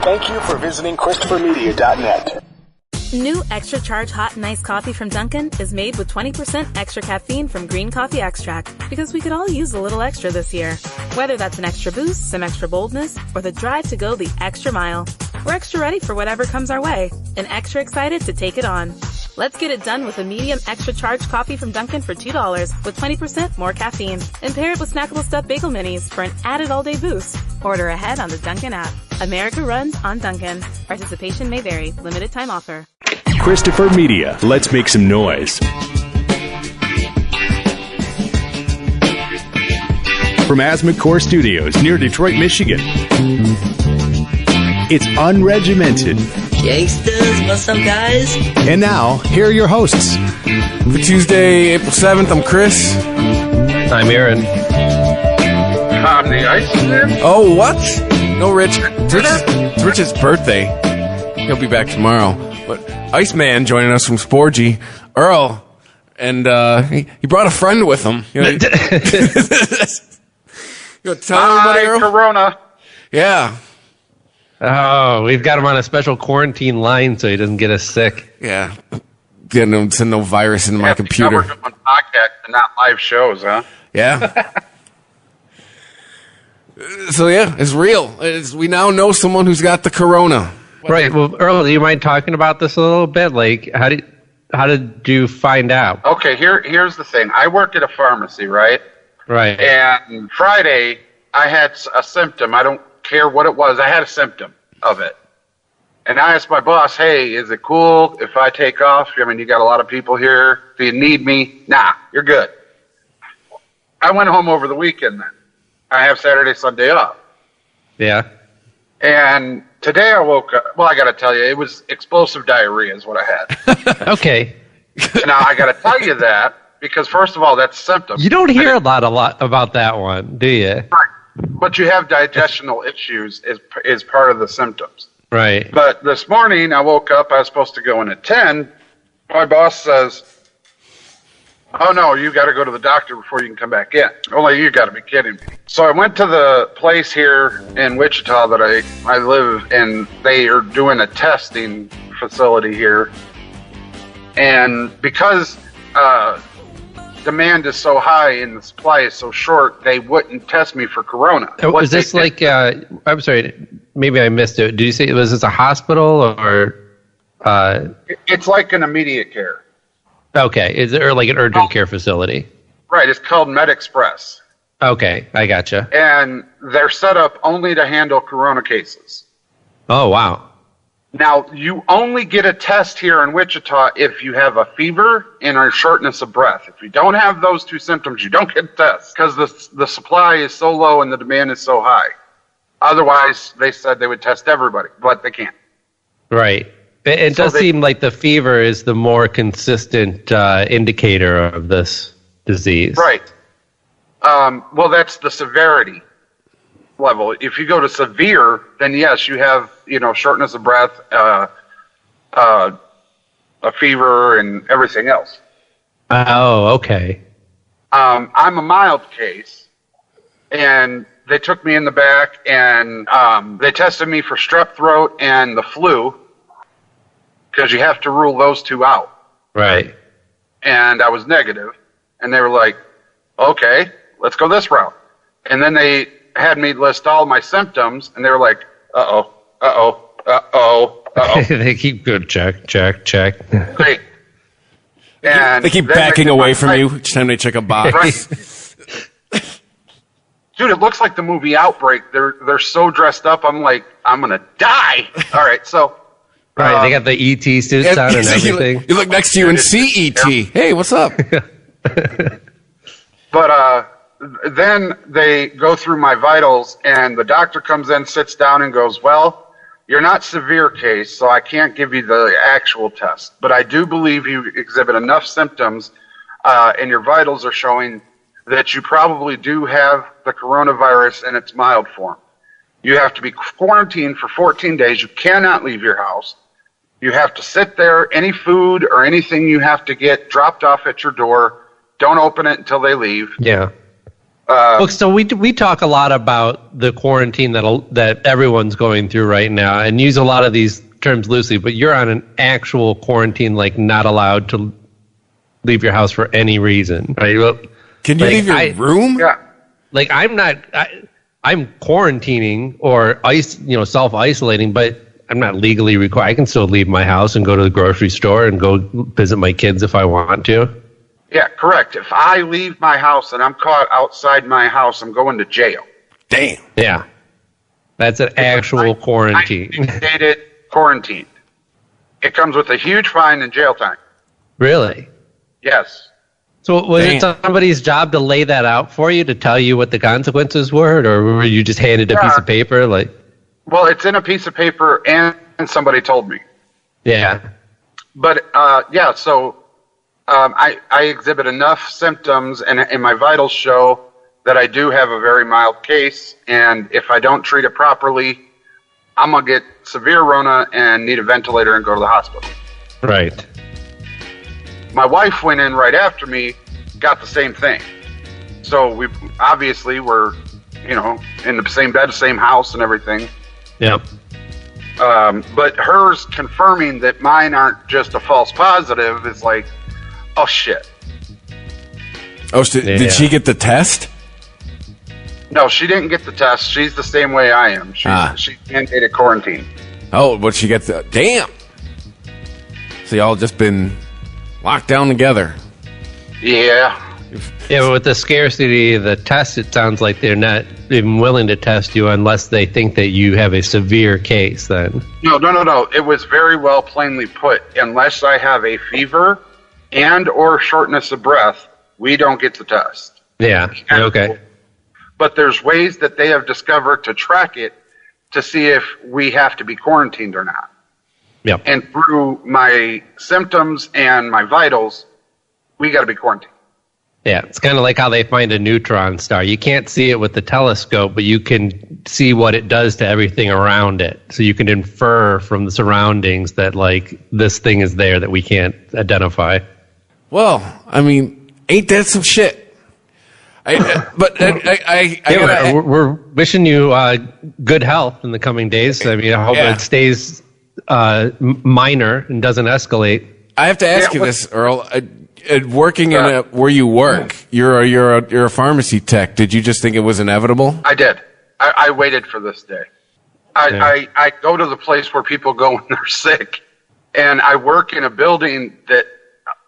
Thank you for visiting ChristopherMedia.net. New Extra Charge Hot and Iced Coffee from Dunkin' is made with 20% extra caffeine from green coffee extract, because we could all use a little extra this year. Whether that's an extra boost, some extra boldness, or the drive to go the extra mile, we're extra ready for whatever comes our way and extra excited to take it on. Let's get it done with a medium extra charged coffee from Dunkin' for $2 with 20% more caffeine. And pair it with snackable stuffed bagel minis for an added all-day boost. Order ahead on the Dunkin' app. America runs on Dunkin'. Participation may vary. Limited time offer. Christopher Media. Let's make some noise. From Asthma Core Studios near Detroit, Michigan. It's unregimented. Gangsters, what's up, guys? And now, here are your hosts. For Tuesday, April 7th, I'm Chris. I'm Aaron. I'm the Iceman. Oh, what? No, Rich. It's Rich's birthday. He'll be back tomorrow. But Iceman joining us from Sporgy, Earl, and he brought a friend with him. You know, tell everybody, Earl? Corona. Yeah. Oh, we've got him on a special quarantine line so he doesn't get us sick. Yeah. Send no virus into my computer. We're doing podcasts and not live shows, huh? Yeah. So, yeah, it's real. We now know someone who's got the corona. Right. Well, Earl, do you mind talking about this a little bit? Like, how did you find out? Okay, here's the thing. I work at a pharmacy, right? Right. And Friday, I had a symptom. I don't care what it was. I had a symptom of it. And I asked my boss, hey, is it cool if I take off? I mean, you got a lot of people here. Do you need me? Nah, you're good. I went home over the weekend then. I have Saturday, Sunday off. Yeah. And today I woke up, well, I got to tell you, it was explosive diarrhea is what I had. Okay. Now, I got to tell you that because, first of all, that's symptoms. You don't hear a lot about that one, do you? Right. But you have digestional issues is part of the symptoms. Right. But this morning, I woke up, I was supposed to go in at 10. My boss says, oh, no, you got to go to the doctor before you can come back in. Only you got to be kidding me. So I went to the place here in Wichita that I live, and they are doing a testing facility here. And because demand is so high and the supply is so short, they wouldn't test me for corona. Was this like, I'm sorry, maybe I missed it. Did you say, was this a hospital or? It's like an immediate care. Okay, is it or like an urgent care facility? Right, it's called MedExpress. Okay, I gotcha. And they're set up only to handle corona cases. Oh, wow. Now, you only get a test here in Wichita if you have a fever and a shortness of breath. If you don't have those two symptoms, you don't get a test because the supply is so low and the demand is so high. Otherwise, they said they would test everybody, but they can't. Right. It does seem like the fever is the more consistent indicator of this disease. Right. Well, that's the severity level. If you go to severe, then yes, you have, shortness of breath, a fever, and everything else. Oh, okay. I'm a mild case, and they took me in the back, and they tested me for strep throat and the flu, because you have to rule those two out. Right. And I was negative, and they were like, okay, let's go this route. And then they had me list all my symptoms, and they were like, uh-oh. They keep going, check. Great. And they keep backing away from you each time they check a box. Right. Dude, it looks like the movie Outbreak. They're so dressed up, I'm like, I'm going to die. All right, so... Right, they got the ET suits on and everything. You look next to you and see ET. Hey, what's up? But then they go through my vitals, and the doctor comes in, sits down, and goes, well, you're not severe case, so I can't give you the actual test. But I do believe you exhibit enough symptoms, and your vitals are showing that you probably do have the coronavirus in its mild form. You have to be quarantined for 14 days. You cannot leave your house. You have to sit there. Any food or anything you have to get dropped off at your door, don't open it until they leave. Yeah. Look, so we talk a lot about the quarantine that everyone's going through right now, and use a lot of these terms loosely. But you're on an actual quarantine, like not allowed to leave your house for any reason, right? Well, Can you leave your room? Yeah. Like I'm not. I'm quarantining or self-isolating, but I'm not legally required. I can still leave my house and go to the grocery store and go visit my kids if I want to. Yeah, correct. If I leave my house and I'm caught outside my house, I'm going to jail. Damn. Yeah. That's an actual quarantine. Mandated quarantine. It comes with a huge fine and jail time. Really? Yes. So was it somebody's job to lay that out for you, to tell you what the consequences were, or were you just handed a piece of paper? Well, it's in a piece of paper, and somebody told me. Yeah. But, so I exhibit enough symptoms, and my vitals show that I do have a very mild case, and if I don't treat it properly, I'm going to get severe Rona and need a ventilator and go to the hospital. Right. My wife went in right after me, got the same thing. So we obviously were, in the same bed, same house and everything. Yeah. But hers confirming that mine aren't just a false positive is like, oh shit. Oh, did she get the test? No, she didn't get the test. She's the same way I am. She mandated quarantine. Oh, but she gets the damn. So y'all just been locked down together. Yeah. Yeah, but with the scarcity of the test, it sounds like they're not even willing to test you unless they think that you have a severe case then. No. It was very well plainly put. Unless I have a fever and or shortness of breath, we don't get the test. Yeah, okay. But there's ways that they have discovered to track it to see if we have to be quarantined or not. Yep. And through my symptoms and my vitals, we got to be quarantined. Yeah, it's kind of like how they find a neutron star. You can't see it with the telescope, but you can see what it does to everything around it. So you can infer from the surroundings that, this thing is there that we can't identify. Well, I mean, ain't that some shit? We're wishing you good health in the coming days. I mean, I hope it stays minor and doesn't escalate. I have to ask you this, Earl. Working in where you work, you're a pharmacy tech. Did you just think it was inevitable? I did. I waited for this day. I go to the place where people go when they're sick, and I work in a building that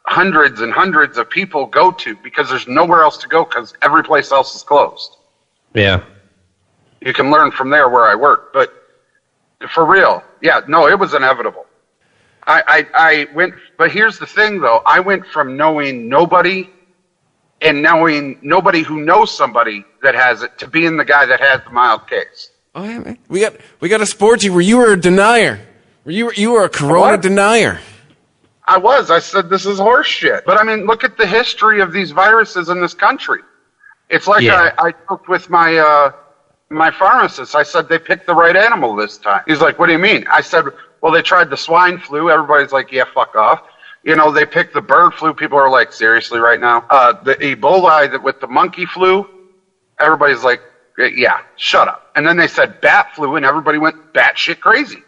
hundreds and hundreds of people go to because there's nowhere else to go because every place else is closed. Yeah. You can learn from there where I work, but for real, it was inevitable. I went, but here's the thing though, I went from knowing nobody and knowing nobody who knows somebody that has it to being the guy that has the mild case. Oh yeah, man. We got a Sporgy where you were a denier. You were a corona denier. I said this is horse shit. But I mean, look at the history of these viruses in this country. It's like I talked with my my pharmacist. I said they picked the right animal this time. He's like, what do you mean? I said, well, they tried the swine flu. Everybody's like, yeah, fuck off. They picked the bird flu. People are like, seriously right now? The Ebola with the monkey flu. Everybody's like, yeah, shut up. And then they said bat flu, and everybody went batshit crazy.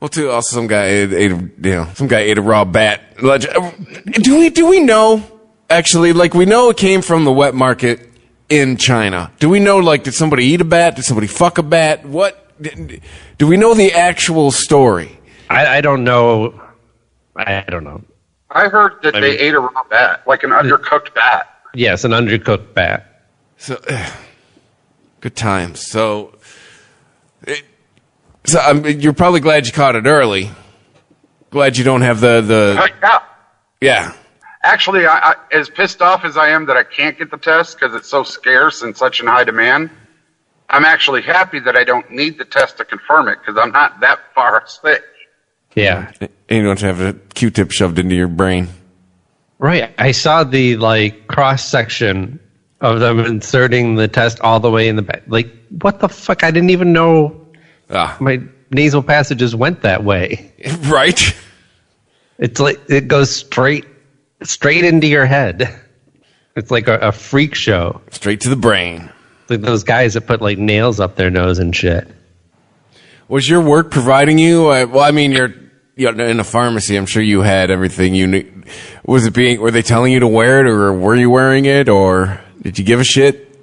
Well, too, also some guy ate a raw bat. Do we know, actually, we know it came from the wet market in China. Do we know, did somebody eat a bat? Did somebody fuck a bat? What? Do we know the actual story? I don't know. I don't know. I heard that they ate a raw bat, like an undercooked bat. Yes, an undercooked bat. So, good times. So you're probably glad you caught it early. Glad you don't have the yeah. Actually, I as pissed off as I am that I can't get the test because it's so scarce and such in high demand, I'm actually happy that I don't need the test to confirm it because I'm not that far sick. Yeah. And you don't have a Q-tip shoved into your brain. Right. I saw the cross-section of them inserting the test all the way in the back. What the fuck? I didn't even know my nasal passages went that way. Right. It's it goes straight into your head. It's like a freak show. Straight to the brain. Like those guys that put like nails up their nose and shit. Was your work providing you? Well, I mean, you're in a pharmacy. I'm sure you had everything you knew. Were they telling you to wear it, or were you wearing it, or did you give a shit?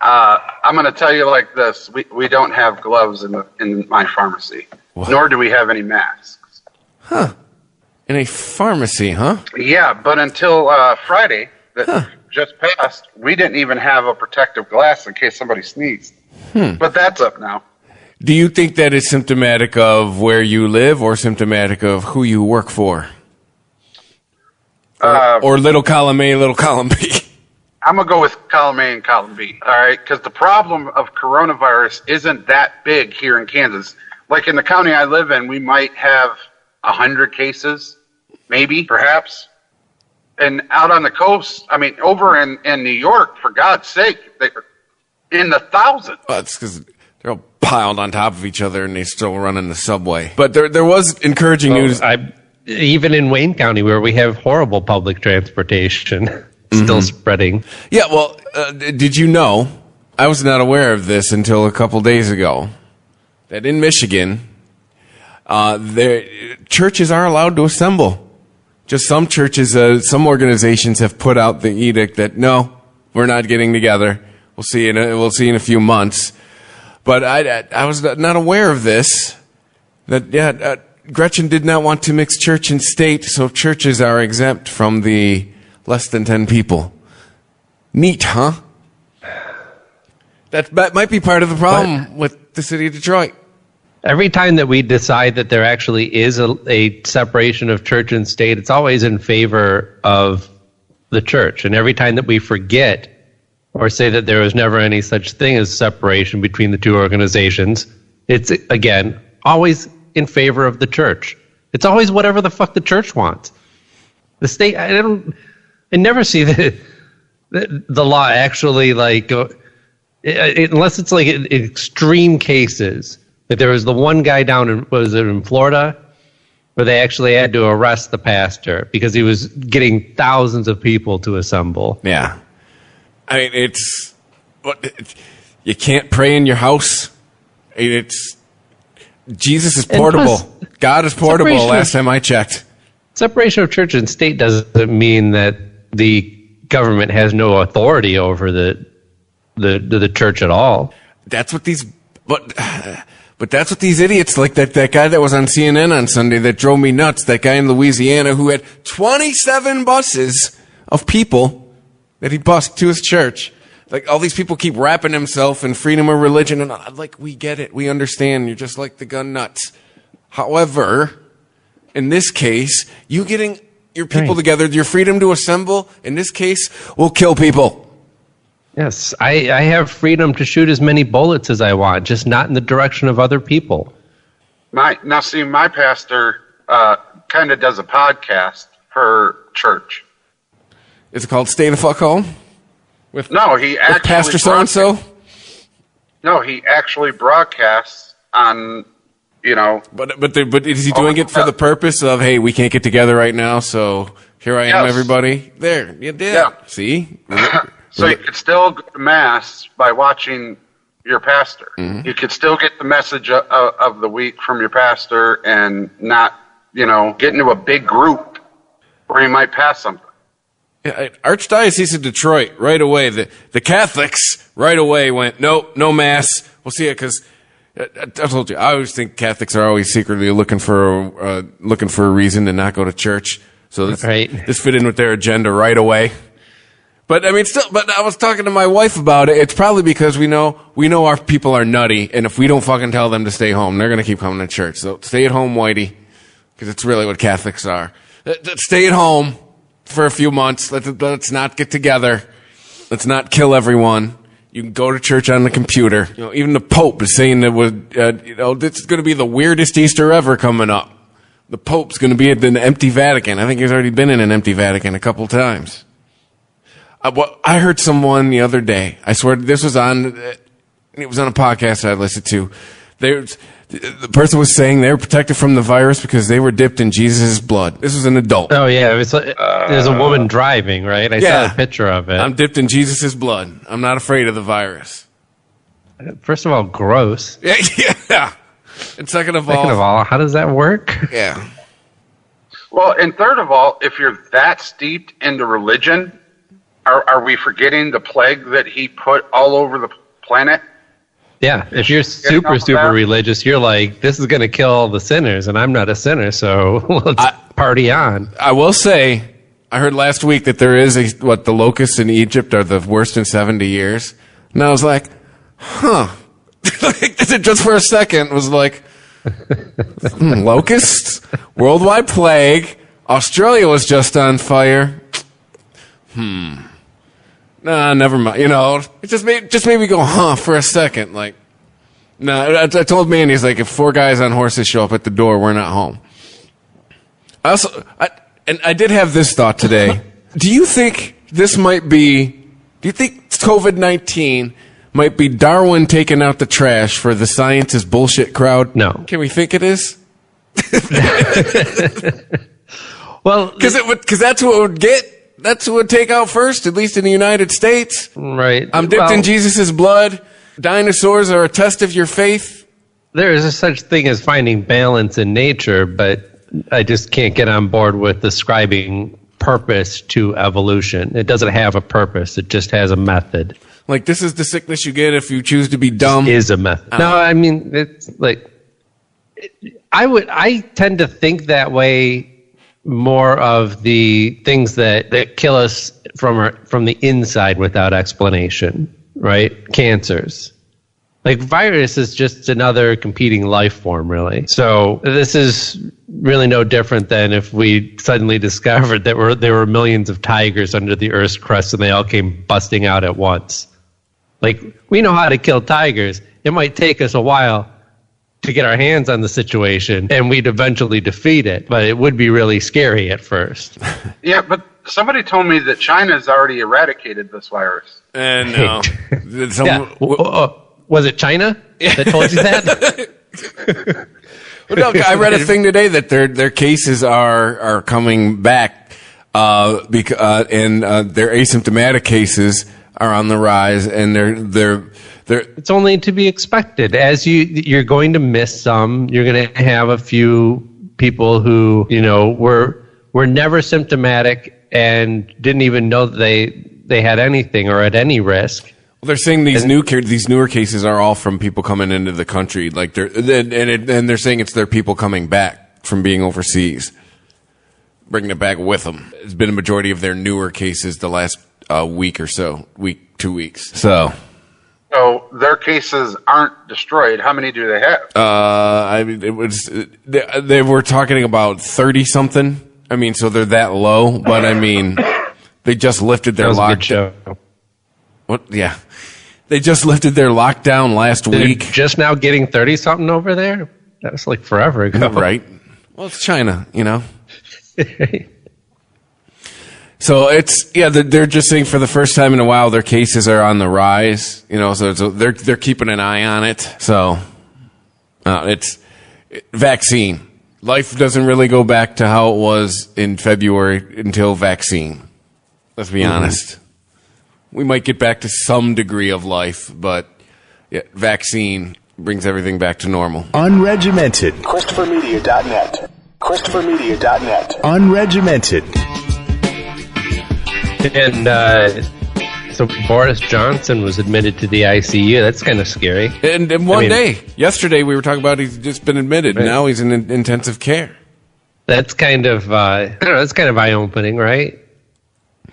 I'm going to tell you like this: we don't have gloves in my pharmacy, nor do we have any masks. Huh? In a pharmacy, huh? Yeah, but until Friday that just passed, we didn't even have a protective glass in case somebody sneezed. But that's up now. Do you think that is symptomatic of where you live, or symptomatic of who you work for? Or little column A, little column B? I'm going to go with column A and column B, all right? Because the problem of coronavirus isn't that big here in Kansas. Like in the county I live in, we might have 100 cases, maybe, perhaps. And out on the coast, I mean, over in New York, for God's sake, they're in the thousands. Well, it's because they're all piled on top of each other and they still run in the subway. But there was encouraging news. Even in Wayne County, where we have horrible public transportation, still spreading. Yeah, well, did you know, I was not aware of this until a couple days ago, that in Michigan, churches are allowed to assemble. Just some churches, some organizations have put out the edict that, no, we're not getting together. We'll see in a few months. But I was not aware of this. That Gretchen did not want to mix church and state, so churches are exempt from the less than 10 people. Neat, huh? That might be part of the problem with the city of Detroit. Every time that we decide that there actually is a separation of church and state, it's always in favor of the church. And every time that we forget or say that there was never any such thing as separation between the two organizations, it's, again, always in favor of the church. It's always whatever the fuck the church wants. The state, I never see the law actually like, unless it's like in extreme cases. Like there was the one guy down in Florida where they actually had to arrest the pastor because he was getting thousands of people to assemble. Yeah. I mean, you can't pray in your house. Jesus is portable. God is portable, last time I checked. Separation of church and state doesn't mean that the government has no authority over the church at all. That's what these... But that's what these idiots, like that guy that was on CNN on Sunday that drove me nuts, that guy in Louisiana who had 27 buses of people that he bused to his church. Like, all these people keep wrapping himself in freedom of religion, and I'm like, we get it, we understand, you're just like the gun nuts. However, in this case, you getting your people together, your freedom to assemble, in this case, will kill people. Yes, I have freedom to shoot as many bullets as I want, just not in the direction of other people. My pastor kind of does a podcast for church. Is it called Stay the Fuck Home? With Pastor so-and-so? No, he actually broadcasts on, But is he doing it for the purpose of, hey, we can't get together right now, so here I am, everybody? There, you did. Yeah. See? So you could still go to Mass by watching your pastor. Mm-hmm. You could still get the message of the week from your pastor and not, get into a big group where you might pass something. Yeah, Archdiocese of Detroit, right away, the Catholics right away went, no Mass. We'll see it, because I told you, I always think Catholics are always secretly looking for a reason to not go to church. So this fit in with their agenda right away. But I mean, but I was talking to my wife about it. It's probably because we know our people are nutty, and if we don't fucking tell them to stay home, they're going to keep coming to church. So stay at home, Whitey, because it's really what Catholics are. Stay at home for a few months. Let's not get together. Let's not kill everyone. You can go to church on the computer. Even the Pope is saying that this is going to be the weirdest Easter ever coming up. The Pope's going to be at an empty Vatican. I think he's already been in an empty Vatican a couple times. I heard someone the other day, I swear this was on a podcast I listened to, The person was saying they were protected from the virus because they were dipped in Jesus' blood. This was an adult. Oh yeah, it's like, there's a woman driving, right? I saw a picture of it. I'm dipped in Jesus' blood. I'm not afraid of the virus. First of all, gross. Yeah. And second of all, how does that work? Yeah. Well, and third of all, if you're that steeped into religion, are we forgetting the plague that he put all over the planet? Yeah, if you're super religious, you're like, this is going to kill all the sinners, and I'm not a sinner, so let's party on. I will say, I heard last week that there is the locusts in Egypt are the worst in 70 years. And I was like, huh. Just for a second, was like, locusts? Worldwide plague. Australia was just on fire. Nah, never mind. It just made me go, huh, for a second. Like, I told Mandy, he's like, if 4 guys on horses show up at the door, we're not home. I did have this thought today. Do you think COVID-19 might be Darwin taking out the trash for the science is bullshit crowd? No. Can we think it is? Well, because that's what it would get. That's what would take out first, at least in the United States. Right. I'm dipped in Jesus' blood. Dinosaurs are a test of your faith. There is a such thing as finding balance in nature, but I just can't get on board with ascribing purpose to evolution. It doesn't have a purpose. It just has a method. Like, this is the sickness you get if you choose to be dumb. It is a method. No, I mean, it's like, I tend to think that way more of the things that kill us from the inside without explanation, right? Cancers. Like, virus is just another competing life form, really. So this is really no different than if we suddenly discovered that there were millions of tigers under the Earth's crust and they all came busting out at once. Like, we know how to kill tigers. It might take us a while to get our hands on the situation, and we'd eventually defeat it, but it would be really scary at first. Yeah, but somebody told me that China's already eradicated this virus. And no. Was it China that told you that? Well, no, I read a thing today that their cases are coming back, and their asymptomatic cases are on the rise, and they're it's only to be expected. As you're going to miss some. You're going to have a few people who were never symptomatic and didn't even know that they had anything or at any risk. Well, they're saying these newer cases are all from people coming into the country. Like they're saying it's their people coming back from being overseas, bringing it back with them. It's been a majority of their newer cases the last week or so, 2 weeks. So their cases aren't destroyed. How many do they have? I mean, it was they were talking about 30 something. I mean, so they're that low, but I mean, they just lifted their lockdown. What? Yeah, they just lifted their lockdown last week. Just now getting 30 something over there. That was like forever ago, right? Well, it's China, So they're just saying for the first time in a while their cases are on the rise, so they're keeping an eye on it. So it's vaccine. Life doesn't really go back to how it was in February until vaccine. Let's be honest. We might get back to some degree of life, but vaccine brings everything back to normal. Unregimented. ChristopherMedia.net. ChristopherMedia.net. Unregimented. And so Boris Johnson was admitted to the ICU. That's kind of scary. And day, yesterday we were talking about he's just been admitted. Right. Now he's in intensive care. That's kind of that's kind of eye-opening, right?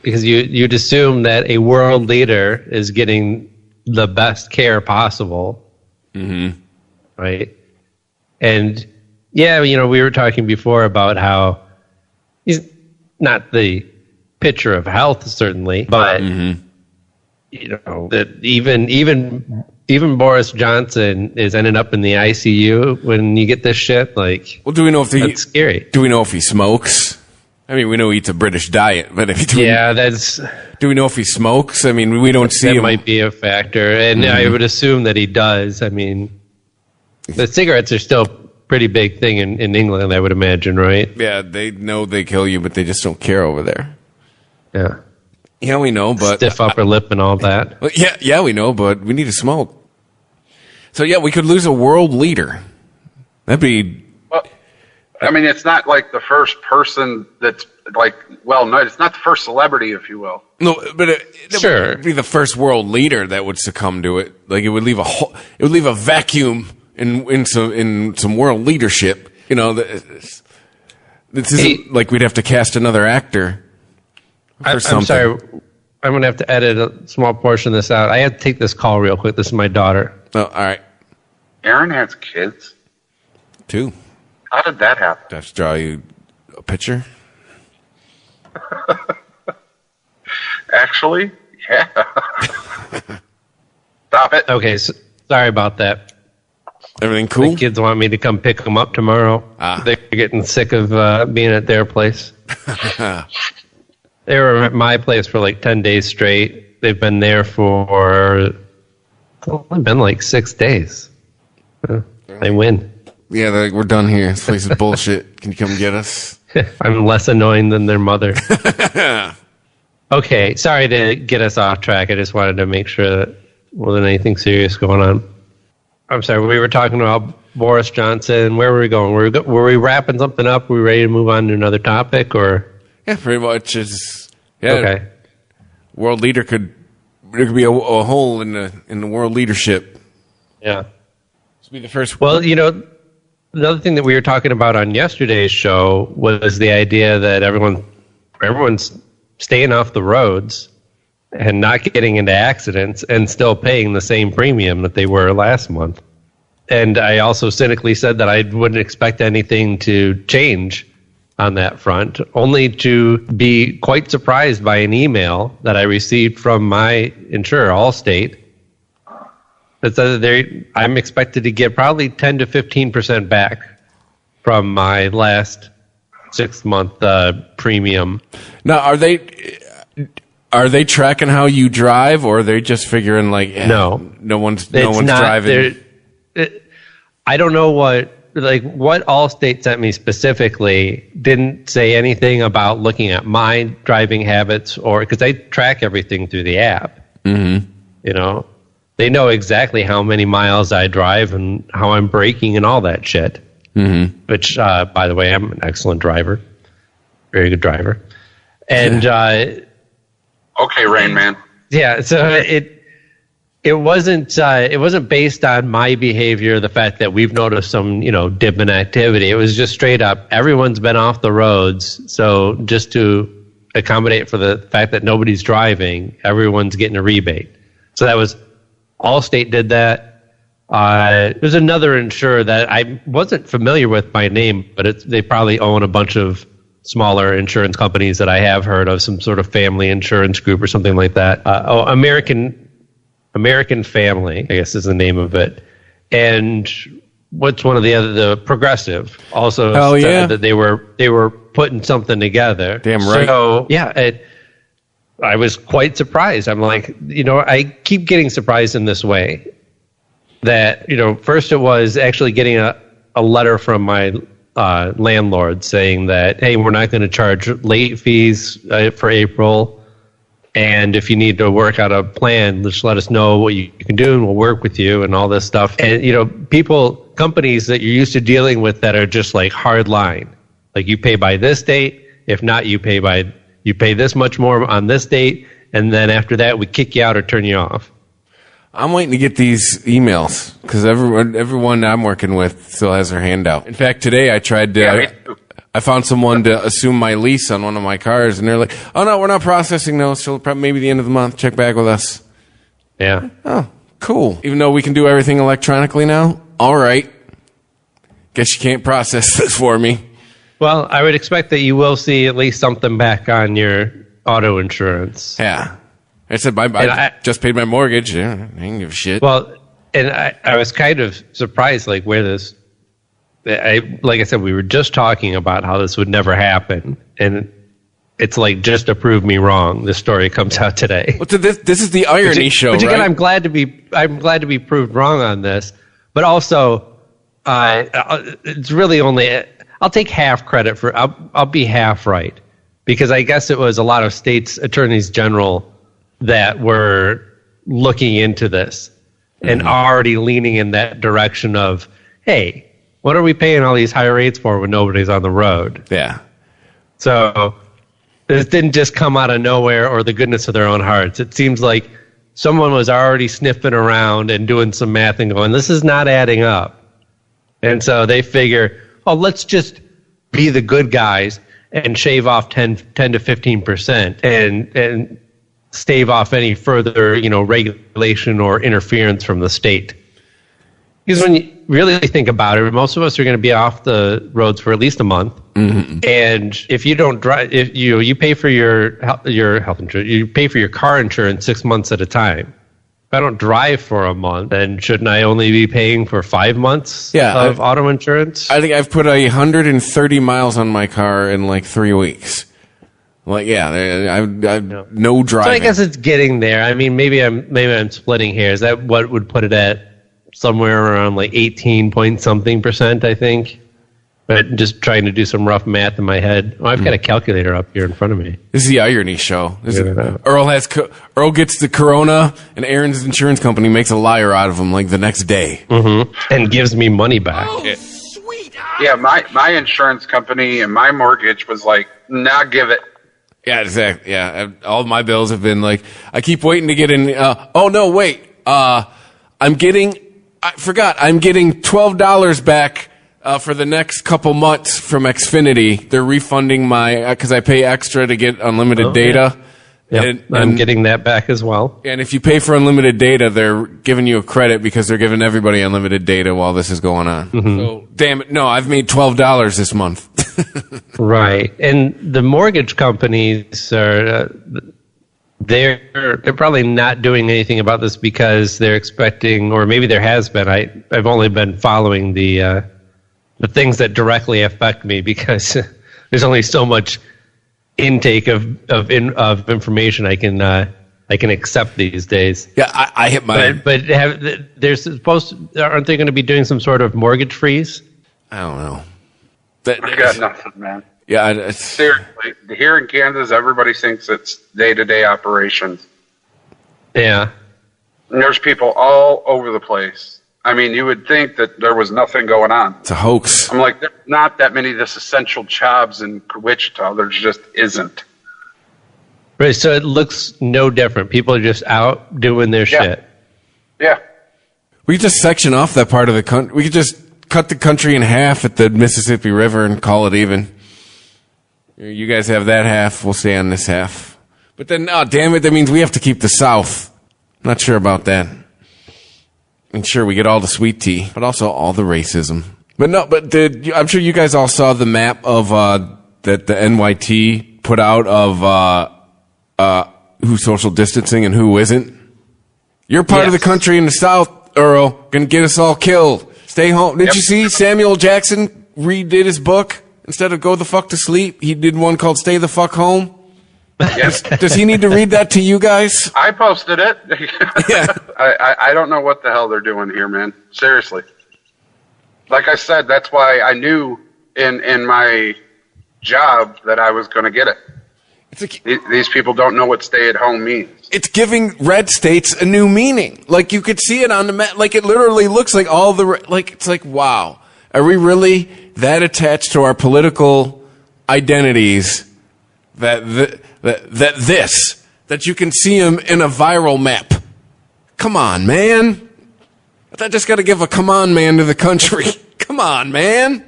Because you'd assume that a world leader is getting the best care possible, right? And we were talking before about how he's not the picture of health, certainly, but that even Boris Johnson is ending up in the ICU when you get this shit. Like, well, do we know if that's scary? Do we know if he smokes? I mean, we know he eats a British diet, but do we know if he smokes? I mean, we don't see him. That might be a factor, and I would assume that he does. I mean, The cigarettes are still a pretty big thing in England, I would imagine, right? Yeah, they know they kill you, but they just don't care over there. Yeah. Yeah, we know, but Stiff upper lip and all that. Well, yeah, we know, but we need to smoke. So yeah, we could lose a world leader. That'd be. Well, I mean, it's not like the first person that's like well known. It's not the first celebrity, if you will. No, but it Sure. would be the first world leader that would succumb to it. Like it would leave a vacuum in some world leadership. You know, this isn't like we'd have to cast another actor. I'm sorry. I'm going to have to edit a small portion of this out. I have to take this call real quick. This is my daughter. Oh, all right. Aaron has kids. 2. How did that happen? Do I have to draw you a picture? Actually, yeah. Stop it. Okay, so, sorry about that. Everything cool? The kids want me to come pick them up tomorrow. They're getting sick of being at their place. They were at my place for like 10 days straight. They've been there for it's only been like 6 days. They win. Yeah, they're like, we're done here. This place is bullshit. Can you come get us? I'm less annoying than their mother. Okay, sorry to get us off track. I just wanted to make sure that wasn't anything serious going on. I'm sorry, we were talking about Boris Johnson. Where were we going? Were we wrapping something up? Were we ready to move on to another topic? Or Yeah, pretty much. okay. World leader there could be a hole in the world leadership. Yeah. This would be the first. Well, another thing that we were talking about on yesterday's show was the idea that everyone's staying off the roads and not getting into accidents and still paying the same premium that they were last month. And I also cynically said that I wouldn't expect anything to change on that front, only to be quite surprised by an email that I received from my insurer, Allstate, that said I'm expected to get probably 10 to 15% back from my last 6-month premium. Now, are they tracking how you drive, or are they just figuring like no one's driving? I don't know what Allstate sent me specifically didn't say anything about looking at my driving habits, or because I track everything through the app. Mm-hmm. They know exactly how many miles I drive and how I'm braking and all that shit. Mm-hmm. Which, by the way, I'm an excellent driver, very good driver, and Okay, Rain Man. yeah. So it wasn't based on my behavior, the fact that we've noticed some dip in activity. It was just straight up everyone's been off the roads, so just to accommodate for the fact that nobody's driving, everyone's getting a rebate. So that was Allstate did that. There's another insurer that I wasn't familiar with by name, but they probably own a bunch of smaller insurance companies that I have heard of, some sort of family insurance group or something like that. American Family, I guess is the name of it. And what's one of the Progressive also said that they were putting something together. Damn right. So yeah, I was quite surprised. I'm like, I keep getting surprised in this way. That first it was actually getting a letter from my landlord saying that, hey, we're not going to charge late fees for April. And if you need to work out a plan, just let us know what you can do, and we'll work with you and all this stuff. And, companies that you're used to dealing with that are just like hard line. Like you pay by this date. If not, you pay this much more on this date. And then after that, we kick you out or turn you off. I'm waiting to get these emails because everyone I'm working with still has their hand out. In fact, today I tried to. I found someone to assume my lease on one of my cars, and they're like, "Oh no, we're not processing those. So probably maybe the end of the month. Check back with us." Yeah. Oh, cool. Even though we can do everything electronically now, all right. Guess you can't process this for me. Well, I would expect that you will see at least something back on your auto insurance. Yeah. I said, I just paid my mortgage. Yeah, I didn't give a shit. Well, and I was kind of surprised, like where this. Like I said, we were just talking about how this would never happen, and it's like just to prove me wrong. This story comes out today. Well, this is the irony show, Which again, right? I'm glad to be proved wrong on this, but also It's really only. I'll take half credit for. I'll be half right, because I guess it was a lot of states' attorneys general that were looking into this and already leaning in that direction of, hey, what are we paying all these high rates for when nobody's on the road? Yeah. So this didn't just come out of nowhere or the goodness of their own hearts. It seems like someone was already sniffing around and doing some math and going, this is not adding up. And so they figure, let's just be the good guys and shave off 10 to 15% and stave off any further, regulation or interference from the state. Because when you really think about it, most of us are going to be off the roads for at least a month. Mm-hmm. And if you don't drive, if you pay for your health insurance, you pay for your car insurance 6 months at a time. If I don't drive for a month, then shouldn't I only be paying for 5 months of auto insurance? I think I've put 130 miles on my car in like 3 weeks. Like, I no driving. So I guess it's getting there. I mean, maybe I'm splitting hairs. That what would put it at somewhere around like 18-point-something%, I think. But just trying to do some rough math in my head. I've got a calculator up here in front of me. This is the irony show. Earl gets the corona, and Aaron's insurance company makes a liar out of him like the next day, and gives me money back. Sweet. Yeah, my insurance company and my mortgage was like, nah, give it. Yeah, exactly. Yeah, all of my bills have been like, I keep waiting to get in. I forgot. I'm getting $12 back for the next couple months from Xfinity. They're refunding because I pay extra to get unlimited data. Yeah, and I'm getting that back as well. And if you pay for unlimited data, they're giving you a credit because they're giving everybody unlimited data while this is going on. Mm-hmm. So, damn it, no, I've made $12 this month. Right. And the mortgage companies are... They're probably not doing anything about this because they're expecting, or maybe there has been. I've only been following the things that directly affect me because there's only so much intake of information I can accept these days. Yeah, I hit my. But aren't they going to be doing some sort of mortgage freeze? I don't know. I got nothing, man. Yeah, seriously. Here in Kansas, everybody thinks it's day-to-day operations. Yeah. And there's people all over the place. I mean, you would think that there was nothing going on. It's a hoax. I'm like, there's not that many of this essential jobs in Wichita. There just isn't. Right, so it looks no different. People are just out doing their shit. Yeah. We could just section off that part of the country. We could just cut the country in half at the Mississippi River and call it even. You guys have that half. We'll stay on this half. But then, damn it, that means we have to keep the South. Not sure about that. I mean, sure, we get all the sweet tea, but also all the racism. But I'm sure you guys all saw the map of that the NYT put out of who's social distancing and who isn't. You're part of the country in the South, Earl. Gonna get us all killed. Stay home. Did you see Samuel Jackson redid his book? Instead of go the fuck to sleep, he did one called Stay the Fuck Home. Yes. Does he need to read that to you guys? I posted it. Yeah. I don't know what the hell they're doing here, man. Seriously. Like I said, that's why I knew in my job that I was going to get it. These people don't know what stay at home means. It's giving red states a new meaning. Like you could see it on the map. Like it literally looks like all the, it's like, wow. Are we really that attached to our political identities that you can see them in a viral map? Come on, man. I just got to give a come on, man, to the country. Come on, man.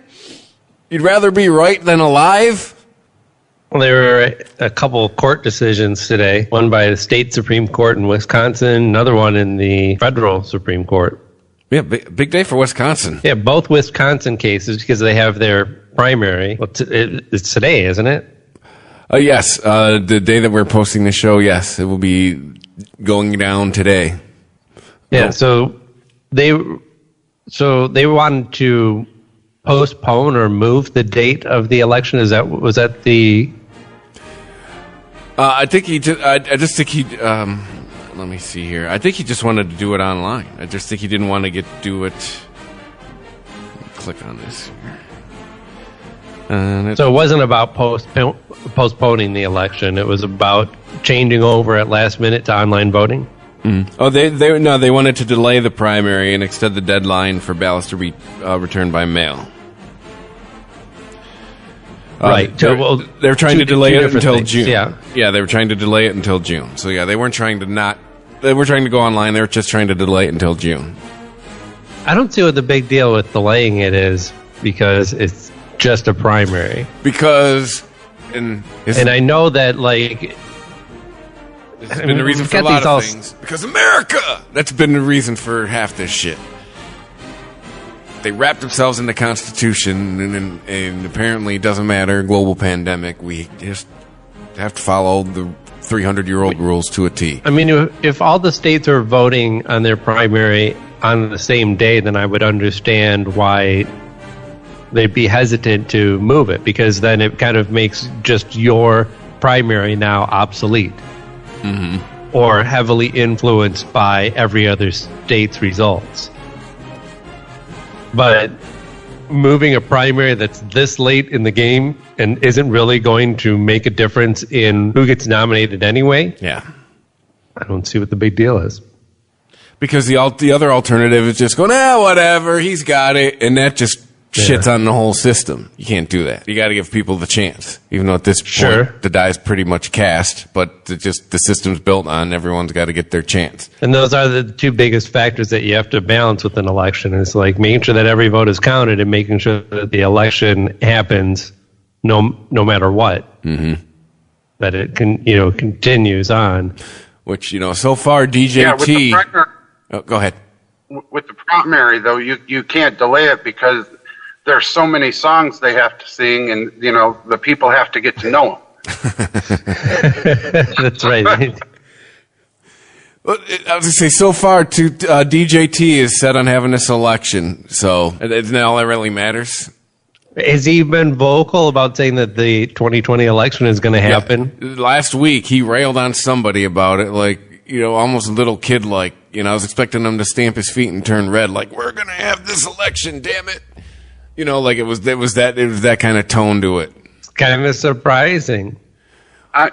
You'd rather be right than alive? Well, there were a couple of court decisions today. One by the state Supreme Court in Wisconsin, another one in the federal Supreme Court. Yeah, big day for Wisconsin. Yeah, both Wisconsin cases because they have their primary. Well, it's today, isn't it? Yes, the day that we're posting the show, yes, it will be going down today. Yeah, so they wanted to postpone or move the date of the election. Was that the? I think he just. I just think he. Let me see here. I think he just wanted to do it online. I just think he didn't want to do it click on this. And So it wasn't about postponing the election. It was about changing over at last minute to online voting. Oh, they wanted to delay the primary and extend the deadline for ballots to be returned by mail. Right. They're trying to delay it until June. Yeah, they were trying to delay it until June. So yeah, they weren't trying to They were trying to go online. They were just trying to delay it until June. I don't see what the big deal with delaying it is, because it's just a primary. And I know that, like, it's been the reason for a lot of things. Because America! That's been the reason for half this shit. They wrapped themselves in the Constitution, and apparently it doesn't matter. Global pandemic. We just have to follow the 300-year-old rules to a T. I mean, if all the states are voting on their primary on the same day, then I would understand why they'd be hesitant to move it, because then it kind of makes just your primary now obsolete. Or heavily influenced by every other state's results. But moving a primary that's this late in the game and isn't really going to make a difference in who gets nominated anyway, yeah, I don't see what the big deal is. Because the other alternative is just going, whatever, he's got it, and that just shits on the whole system. You can't do that. You got to give people the chance, even though at this point the die is pretty much cast. But the system's built on everyone's got to get their chance. And those are the two biggest factors that you have to balance with an election. It's like making sure that every vote is counted and making sure that the election happens no matter what. Mm-hmm. That it continues on. Which so far DJT. Go ahead. With the primary, though, you can't delay it because there's so many songs they have to sing, and the people have to get to know them. That's right. Well, I was going to say, so far, DJT is set on having this election, so isn't that all that really matters? Has he been vocal about saying that the 2020 election is going to happen? Yeah. Last week, he railed on somebody about it, like, almost a little kid-like. I was expecting him to stamp his feet and turn red, like, we're going to have this election, damn it. Like it was that kind of tone to it. It's kind of surprising.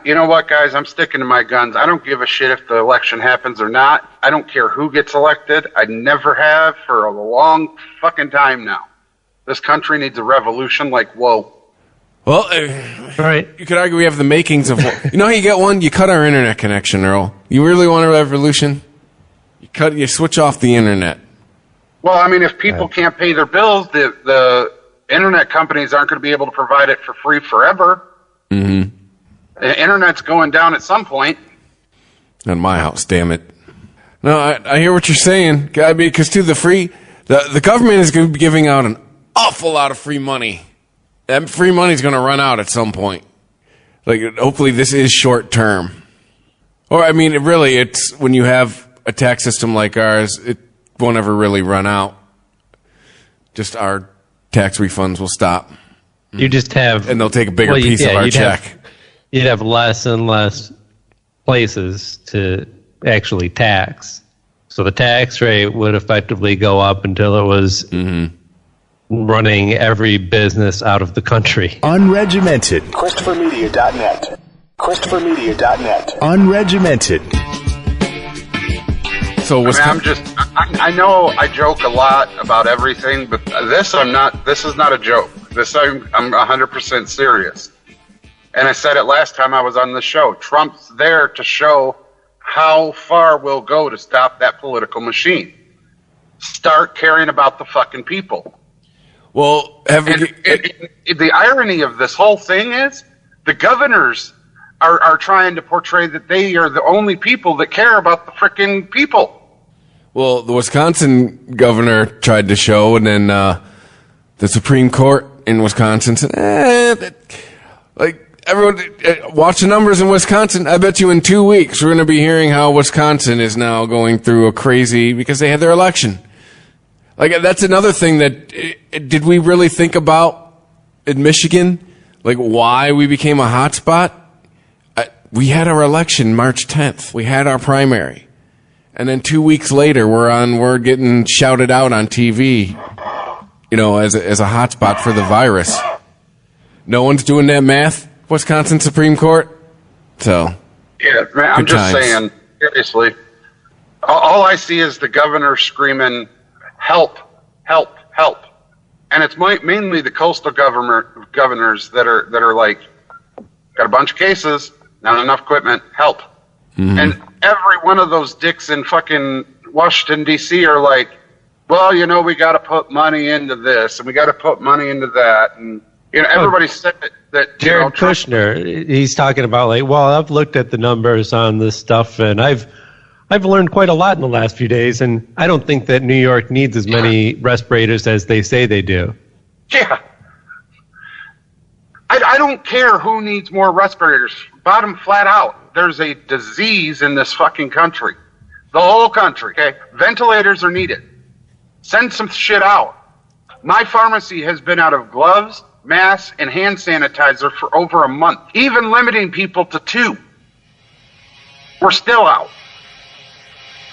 You know what, guys? I'm sticking to my guns. I don't give a shit if the election happens or not. I don't care who gets elected. I never have for a long fucking time now. This country needs a revolution like whoa. Well, right. You could argue we have the makings of one. How you get one? You cut our internet connection, Earl. You really want a revolution? You switch off the internet. Well, I mean, if people can't pay their bills, the internet companies aren't going to be able to provide it for free forever. Mm-hmm. The internet's going down at some point. Not my house, damn it. No, I hear what you're saying. Because the government is going to be giving out an awful lot of free money. That free money is going to run out at some point. Like, hopefully this is short term. Or, I mean, it's when you have a tax system like ours, it won't ever really run out. Just our tax refunds will stop. You just have... And they'll take a bigger piece of our check. You'd have less and less places to actually tax. So the tax rate would effectively go up until it was running every business out of the country. Unregimented. ChristopherMedia.net. ChristopherMedia.net. Unregimented. So I know I joke a lot about everything, but this is not a joke. I'm 100% serious. And I said it last time I was on the show. Trump's there to show how far we'll go to stop that political machine. Start caring about the fucking people. Well, the irony of this whole thing is the governors are trying to portray that they are the only people that care about the frickin' people. Well, the Wisconsin governor tried to show, and then the Supreme Court in Wisconsin said, everyone, watch the numbers in Wisconsin. I bet you in 2 weeks we're going to be hearing how Wisconsin is now going through a crazy, because they had their election. Like, that's another thing that, did we really think about in Michigan? Like, why we became a hot spot? We had our election March 10th. We had our primary. And then 2 weeks later, we're getting shouted out on TV, as a hotspot for the virus. No one's doing that math. Wisconsin Supreme Court. So yeah, man, I'm just saying, seriously. All I see is the governor screaming, "Help! Help! Help!" And it's mainly the coastal governors that are like, got a bunch of cases, not enough equipment, help. Mm-hmm. And every one of those dicks in fucking Washington, D.C. are like, well, we got to put money into this and we got to put money into that. And, everybody said that Jared Kushner, he's talking about like, well, I've looked at the numbers on this stuff and I've learned quite a lot in the last few days, and I don't think that New York needs as many respirators as they say they do. Yeah. I don't care who needs more respirators. Bottom flat out. There's a disease in this fucking country. The whole country, okay? Ventilators are needed. Send some shit out. My pharmacy has been out of gloves, masks, and hand sanitizer for over a month, even limiting people to 2. We're still out.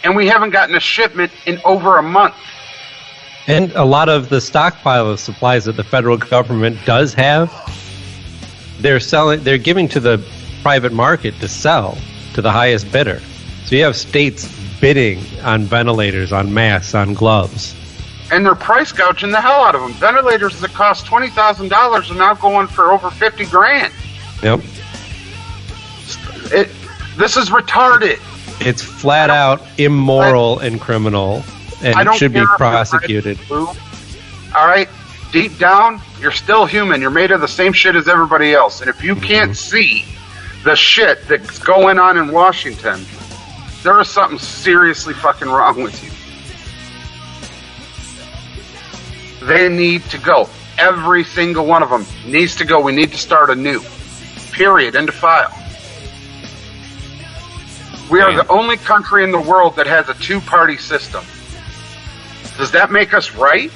And we haven't gotten a shipment in over a month. And a lot of the stockpile of supplies that the federal government does have, they're giving to the private market to sell to the highest bidder. So you have states bidding on ventilators, on masks, on gloves. And they're price gouging the hell out of them. Ventilators that cost $20,000 are now going for over $50,000. Yep. This is retarded. It's flat out immoral and criminal, and it should be prosecuted. All right? Deep down, you're still human. You're made of the same shit as everybody else. And if you can't see the shit that's going on in Washington, there is something seriously fucking wrong with you. They need to go. Every single one of them needs to go. We need to start anew. Period. End of file. We are the only country in the world that has a 2-party system. Does that make us right?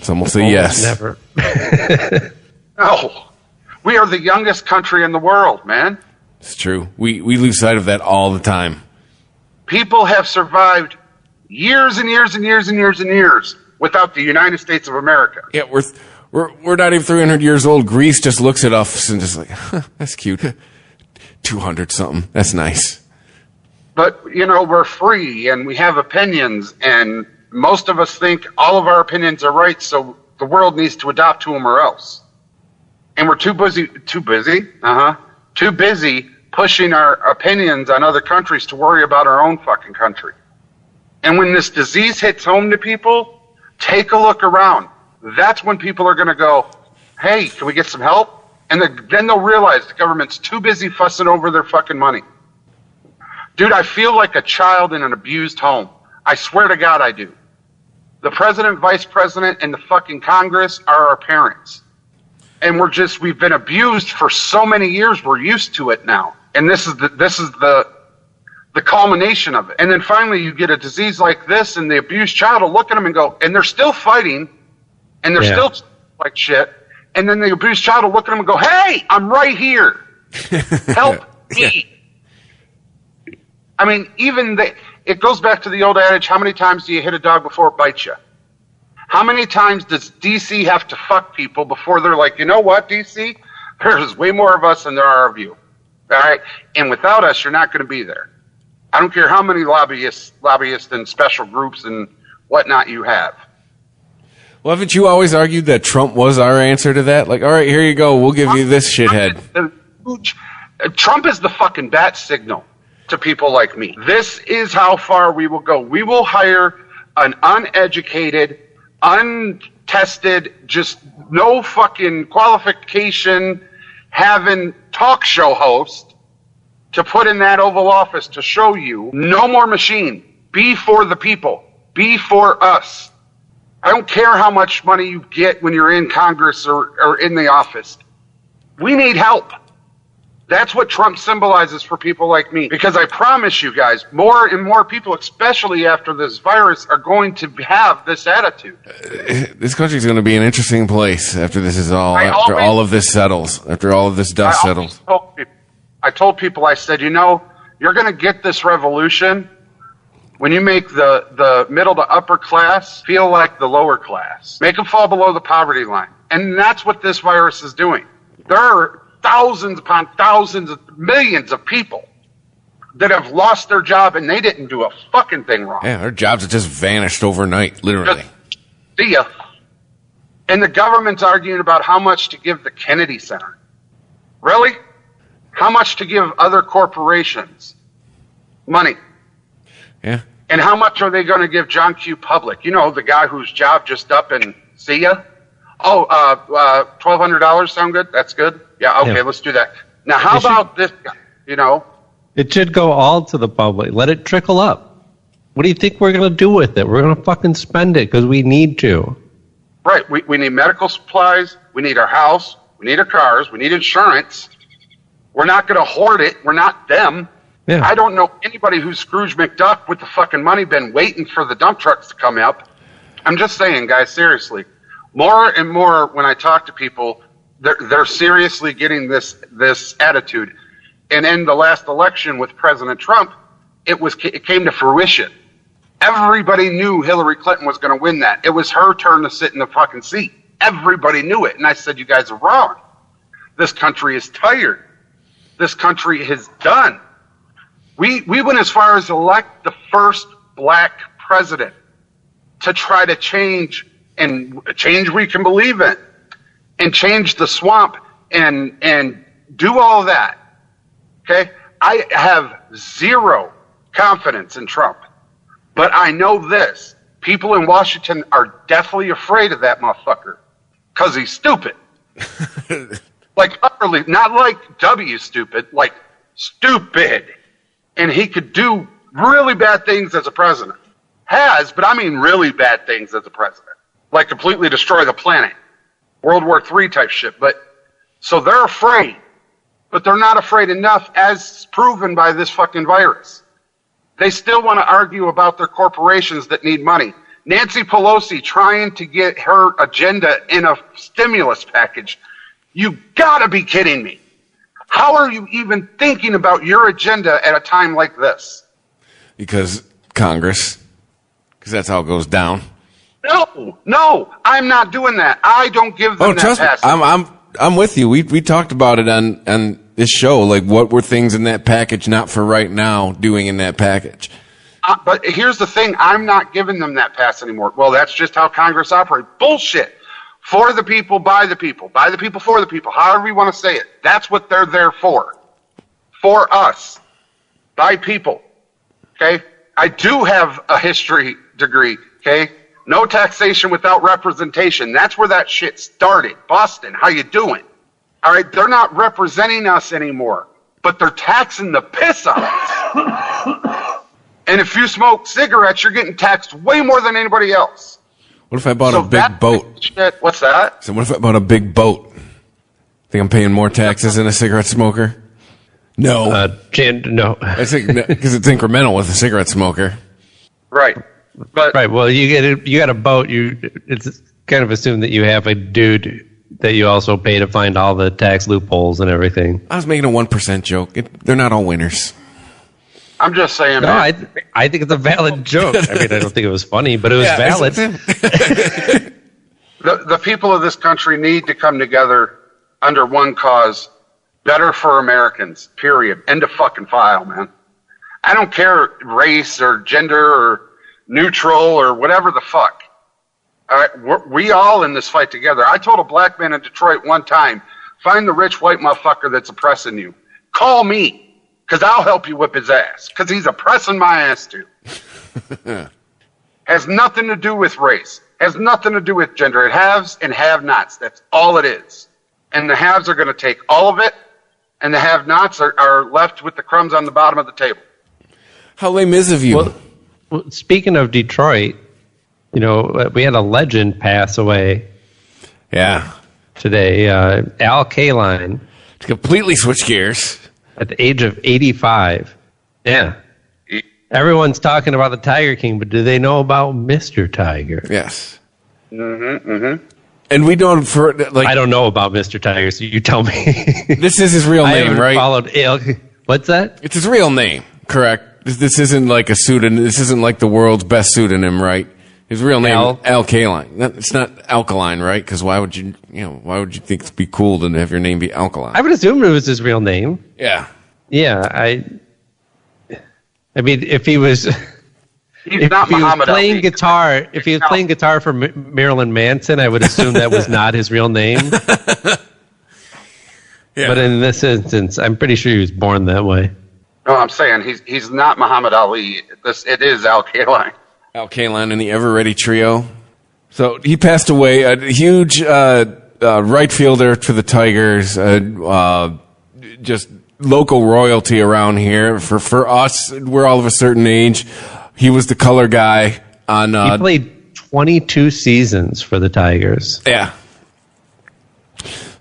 Someone will say yes. Never. No. We are the youngest country in the world, man. It's true. We lose sight of that all the time. People have survived years and years and years and years and years without the United States of America. Yeah, we're not even 300 years old. Greece just looks at us and just like, that's cute. 200 something. That's nice. But, we're free and we have opinions, and most of us think all of our opinions are right, so the world needs to adopt to them or else. And we're too busy pushing our opinions on other countries to worry about our own fucking country. And when this disease hits home to people, take a look around. That's when people are going to go, hey, can we get some help? And then they'll realize the government's too busy fussing over their fucking money. Dude, I feel like a child in an abused home. I swear to God I do. The president, vice president, and the fucking Congress are our parents. And we've been abused for so many years, we're used to it now. And this is the culmination of it. And then finally you get a disease like this, and the abused child will look at them and go, and they're still fighting, and they're still like shit. And then the abused child will look at them and go, hey, I'm right here. Help me. I mean, it goes back to the old adage, how many times do you hit a dog before it bites you? How many times does DC have to fuck people before they're like, you know what, DC? There's way more of us than there are of you. All right? And without us, you're not going to be there. I don't care how many lobbyists and special groups and whatnot you have. Well, haven't you always argued that Trump was our answer to that? Like, all right, here you go. We'll give you this shithead. Trump is the fucking bat signal to people like me. This is how far we will go. We will hire an uneducated, untested, just no fucking qualification having talk show host to put in that Oval Office to show you no more machine. Be for the people. Be for us. I don't care how much money you get when you're in Congress or in the office. We need help. That's what Trump symbolizes for people like me. Because I promise you guys, more and more people, especially after this virus, are going to have this attitude. This country's going to be an interesting place after this is after all of this settles, after all of this dust settles. I told people, I said, you're going to get this revolution when you make the middle to upper class feel like the lower class. Make them fall below the poverty line. And that's what this virus is doing. There are thousands upon thousands of millions of people that have lost their job and they didn't do a fucking thing wrong. Yeah, their jobs have just vanished overnight, literally. See ya. And the government's arguing about how much to give the Kennedy Center. Really? How much to give other corporations money? Yeah. And how much are they going to give John Q. Public? You know, the guy whose job just up and see ya? Oh, $1,200 sound good? That's good? Yeah, okay, let's do that. Now, how about this guy, you know? It should go all to the public. Let it trickle up. What do you think we're going to do with it? We're going to fucking spend it because we need to. Right. We need medical supplies. We need our house. We need our cars. We need insurance. We're not going to hoard it. We're not them. Yeah. I don't know anybody who's Scrooge McDuck with the fucking money been waiting for the dump trucks to come up. I'm just saying, guys, seriously. More and more when I talk to people, they're seriously getting this attitude. And in the last election with President Trump, it came to fruition. Everybody knew Hillary Clinton was going to win that. It was her turn to sit in the fucking seat. Everybody knew it. And I said, you guys are wrong. This country is tired. This country is done. We went as far as elect the first black president to try to change we can believe in, and change the swamp and do all that. Okay? I have zero confidence in Trump. But I know this. People in Washington are definitely afraid of that motherfucker. Because he's stupid. Like, utterly, not like W stupid, like stupid. And he could do really bad things as a president. Has, but I mean really bad things as a president. Like completely destroy the planet. World War III type shit. But, so they're afraid. But they're not afraid enough, as proven by this fucking virus. They still want to argue about their corporations that need money. Nancy Pelosi trying to get her agenda in a stimulus package. You gotta be kidding me. How are you even thinking about your agenda at a time like this? Because Congress. Because that's how it goes down. No, I'm not doing that. I don't give them that trust pass. me. I'm with you. We talked about it on this show. Like, what were things in that package not for right now doing in that package? But here's the thing. I'm not giving them that pass anymore. Well, that's just how Congress operates. Bullshit. For the people, by the people. By the people, for the people. However you want to say it. That's what they're there for. For us. By people. Okay? I do have a history degree. Okay? No taxation without representation. That's where that shit started. Boston, how you doing? All right? They're not representing us anymore. But they're taxing the piss out of us. And if you smoke cigarettes, you're getting taxed way more than anybody else. What if I bought a big boat? Shit, what's that? So what if I bought a big boat? Think I'm paying more taxes than a cigarette smoker? No. No. I think because it's incremental with a cigarette smoker. Right. But Right. Well, you got a boat. It's kind of assumed that you have a dude that you also pay to find all the tax loopholes and everything. I was making a 1% joke. They're not all winners. I'm just saying, No, man. I think it's a valid joke. I mean, I don't think it was funny, but it was valid. The people of this country need to come together under one cause. Better for Americans, period. End of fucking file, man. I don't care race or gender or neutral or whatever the fuck. All right, we all in this fight together. I told a black man in Detroit one time, find the rich white motherfucker that's oppressing you. Call me, because I'll help you whip his ass, because he's oppressing my ass too. Has nothing to do with race. Has nothing to do with gender. It haves and have-nots. That's all it is. And the haves are going to take all of it, and the have-nots are left with the crumbs on the bottom of the table. How lame is of you? Well, speaking of Detroit, you know, we had a legend pass away. Yeah. Today, Al Kaline. To completely switch gears. At the age of 85. Yeah. Everyone's talking about the Tiger King, but do they know about Mr. Tiger? Yes. And we don't I don't know about Mr. Tiger, so you tell me. This is his real name, right? Followed What's that? It's his real name, correct? This isn't like a pseudonym. This isn't like the world's best pseudonym, right? His real name is Alkaline. It's not Alkaline, right? Because why would you think it'd be cool to have your name be Alkaline? I would assume it was his real name. Yeah. Yeah, I mean, if he was, He's not Muhammad playing Ali. guitar, if he was playing guitar for Marilyn Manson, I would assume that was not his real name. Yeah. But in this instance, I'm pretty sure he was born that way. No, I'm saying he's not Muhammad Ali. It is Alkaline. Alkaline in the Ever Ready Trio. So he passed away. A huge right fielder for the Tigers. Just local royalty around here. For us, we're all of a certain age. He was the color guy on. He played 22 seasons for the Tigers. Yeah.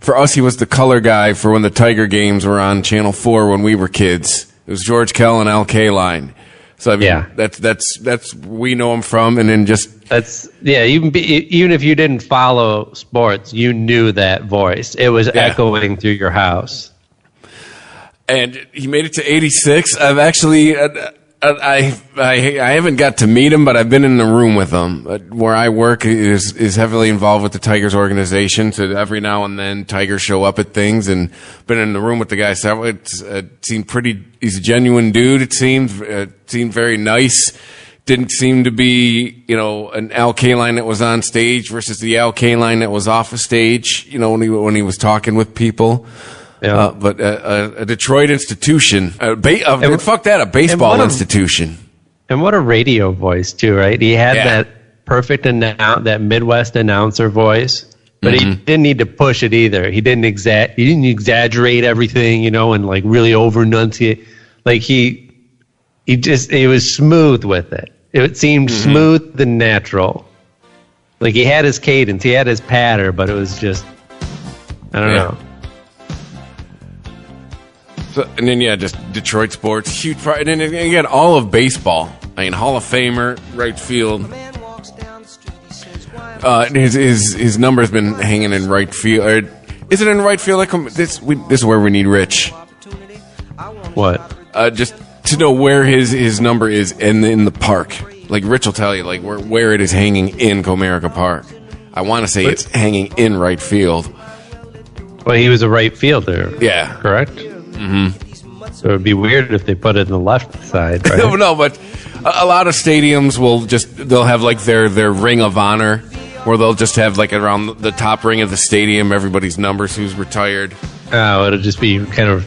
For us, he was the color guy for when the Tiger games were on Channel 4 when we were kids. It was George Kell and Al Kaline. So I mean, yeah, that's we know him from, and then just even if you didn't follow sports, you knew that voice. It was echoing through your house. And he made it to 86. I've actually I haven't got to meet him, but I've been in the room with him. Where I work is heavily involved with the Tigers organization, so every now and then Tigers show up at things, and been in the room with the guy several. It seemed pretty. He's a genuine dude. It seemed very nice. Didn't seem to be, an Al Kaline that was on stage versus the Al Kaline that was off a stage. When he was talking with people. Yeah. But a Detroit institution, a baseball institution. And what a radio voice, too, right? He had that perfect that Midwest announcer voice, but he didn't need to push it either. He didn't exaggerate everything, and like really over enunciate. Like he was smooth with it. It seemed smooth and natural. Like he had his cadence, he had his patter, but it was just, I don't know. So, and then, just Detroit sports, huge pride. And then again, all of baseball. I mean, Hall of Famer, right field. His number's been hanging in right field. Is it in right field? This is where we need Rich. What? Just to know where his number is in the park. Like, Rich will tell you, like, where it is hanging in Comerica Park. I want to say it's hanging in right field. Well, he was a right fielder. Yeah. Correct? Mm-hmm. So it would be weird if they put it in the left side, right? No, but a lot of stadiums they'll have like their ring of honor, where they'll just have like around the top ring of the stadium everybody's numbers who's retired. Oh, it'll just be kind of,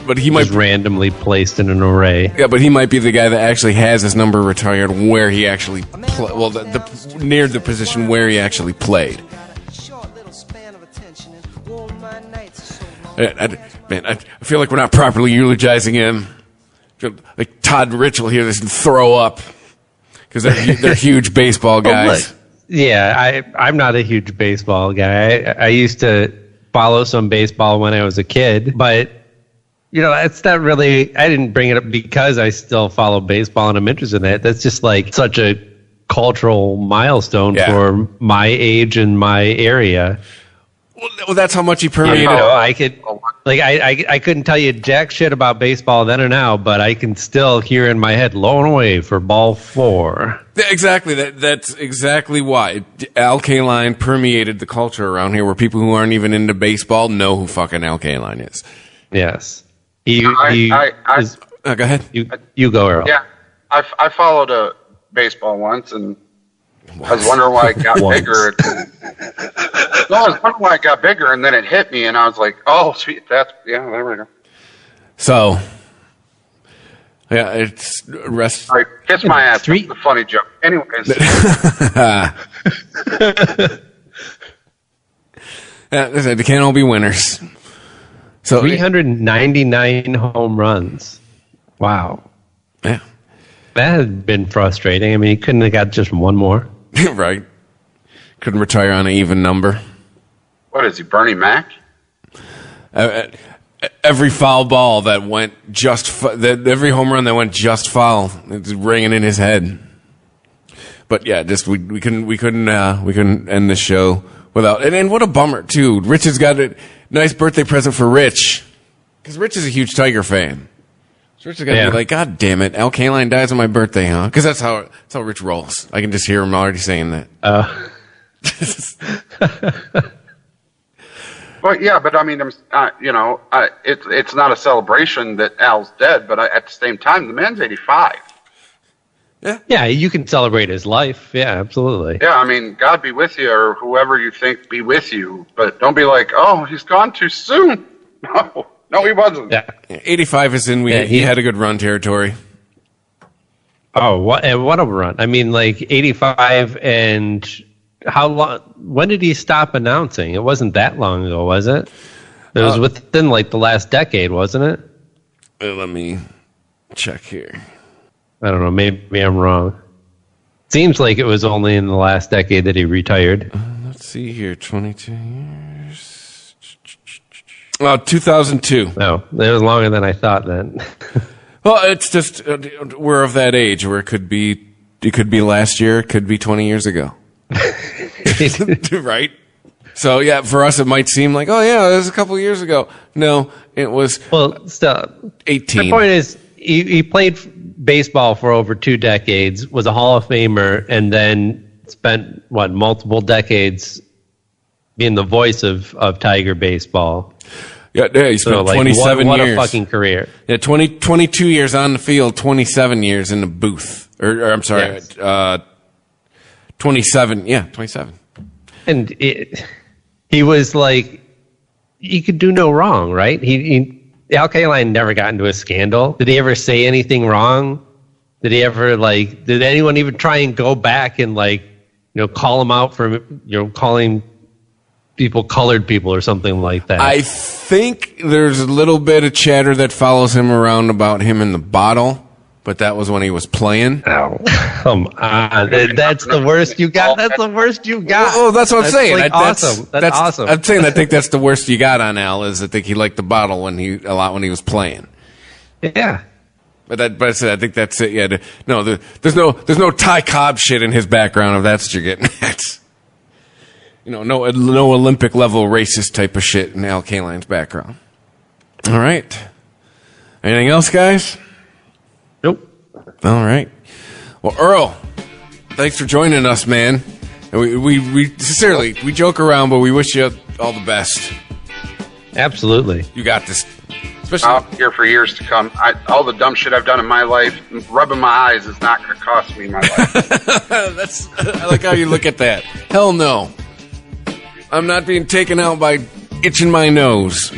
but he might randomly placed in an array. Yeah, but he might be the guy that actually has his number retired where he actually near the position where he actually played. I feel like we're not properly eulogizing him. Like Todd Rich will hear this and throw up because they're huge baseball guys. I'm not a huge baseball guy. I used to follow some baseball when I was a kid, but it's not really. I didn't bring it up because I still follow baseball and I'm interested in it. That's just like such a cultural milestone for my age and my area. Well, that's how much he permeated. I couldn't tell you jack shit about baseball then or now, but I can still hear in my head, low and away for ball 4. Exactly. That's exactly why Al Kaline permeated the culture around here, where people who aren't even into baseball know who fucking Al Kaline is. Yes. Go ahead. You go, Earl. Yeah, I followed a baseball once, and I was wondering why it got bigger. I was wondering why it got bigger, and then it hit me, and I was like, "Oh, sweet, there we go." So, it's rest. All right, kiss my ass. That's a funny joke. Anyways, they can't all be winners. So 399 home runs. Wow. Yeah. That has been frustrating. I mean, he couldn't have got just one more. Right. Couldn't retire on an even number. What is he, Bernie Mac? Every foul ball that went every home run that went just foul, it's ringing in his head. But yeah, just we couldn't end the show without. And what a bummer too. Rich has got a nice birthday present for Rich, because Rich is a huge Tiger fan. Rich is gonna be like, God damn it, Al Kaline dies on my birthday, huh? Because that's how Rich rolls. I can just hear him already saying that. Well, yeah, but I mean, it's not a celebration that Al's dead, but at the same time, the man's 85. Yeah, you can celebrate his life. Yeah, absolutely. Yeah, I mean, God be with you, or whoever you think be with you, but don't be like, oh, he's gone too soon. No, he wasn't. Yeah. 85 is in. He had a good run territory. Oh, what a run! I mean, like 85, and how long? When did he stop announcing? It wasn't that long ago, was it? It was within like the last decade, wasn't it? Let me check here. I don't know. Maybe I'm wrong. Seems like it was only in the last decade that he retired. Let's see here. 22 years. 2002. No, it was longer than I thought then. Well, it's just we're of that age where it could be last year, it could be 20 years ago. Right? So, yeah, for us it might seem like, oh, yeah, it was a couple of years ago. No, it was still 18. The point is, he played baseball for over 2 decades, was a Hall of Famer, and then spent, multiple decades being the voice of Tiger baseball. Yeah, he spent 27 what years. What a fucking career. Yeah, 22 years on the field, 27 years in the booth. Or I'm sorry, yes. 27. Yeah, 27. And he was like, he could do no wrong, right? Al Kaline never got into a scandal. Did he ever say anything wrong? Did he ever did anyone even try and go back and call him out for, calling people colored people or something like that? I think there's a little bit of chatter that follows him around about him in the bottle, but that was when he was playing. Oh, come on. That's the worst you got. That's the worst you got. Oh, that's what I'm saying. Awesome. That's awesome. I'm saying I think that's the worst you got on Al, is I think he liked the bottle when he was playing. Yeah. But I think that's it. Yeah. No, there's no Ty Cobb shit in his background, if that's what you're getting at. No Olympic level racist type of shit in Al Kaline's background. All right. Anything else, guys? Nope. All right. Well, Earl, thanks for joining us, man. And we sincerely, we joke around, but we wish you all the best. Absolutely. You got this. I'm here for years to come. All the dumb shit I've done in my life, rubbing my eyes is not going to cost me my life. I like how you look at that. Hell no. I'm not being taken out by itching my nose.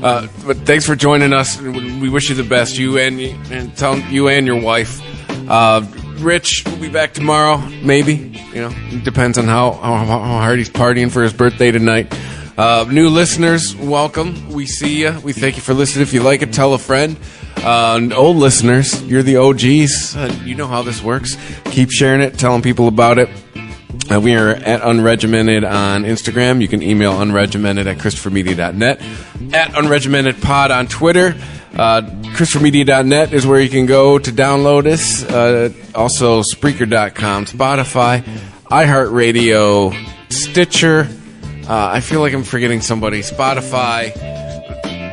But thanks for joining us. We wish you the best. You and tell you and your wife. Rich will be back tomorrow, maybe. It depends on how hard he's partying for his birthday tonight. New listeners, welcome. We see you. We thank you for listening. If you like it, tell a friend. Old listeners, you're the OGs. You know how this works. Keep sharing it, telling people about it. We are at Unregimented on Instagram. You can email unregimented@christophermedia.net. At UnregimentedPod on Twitter. ChristopherMedia.net is where you can go to download us. Also, Spreaker.com, Spotify, iHeartRadio, Stitcher. I feel like I'm forgetting somebody. Spotify.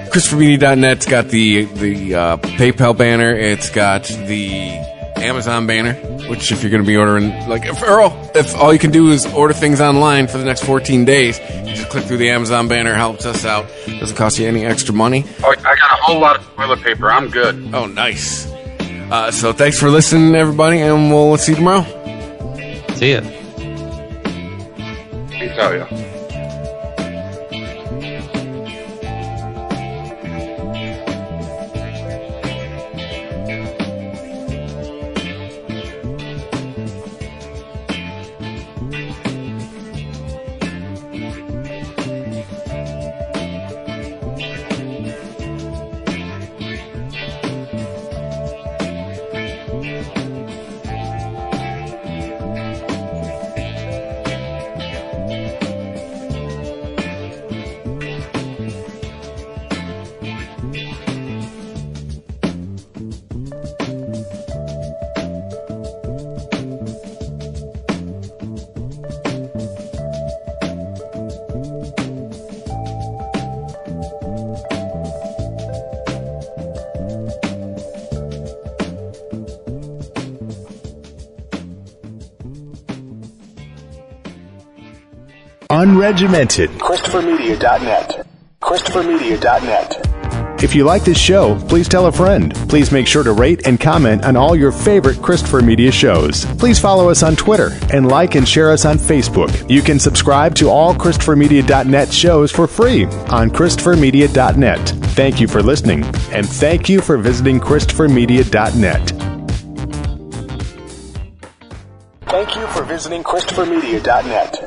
ChristopherMedia.net's got the PayPal banner. It's got the Amazon banner, which if you're going to be ordering, if all you can do is order things online for the next 14 days, you just click through the Amazon banner, helps us out. Doesn't cost you any extra money. Oh, I got a whole lot of toilet paper. I'm good. Oh, nice. So thanks for listening, everybody, and we'll see you tomorrow. See ya. I tell you. unregimented. ChristopherMedia.net. ChristopherMedia.net. If you like this show, please tell a friend. Please make sure to rate and comment on all your favorite Christopher Media shows. Please follow us on Twitter and like and share us on Facebook. You can subscribe to all ChristopherMedia.net shows for free on ChristopherMedia.net. Thank you for listening, and thank you for visiting ChristopherMedia.net. Thank you for visiting ChristopherMedia.net.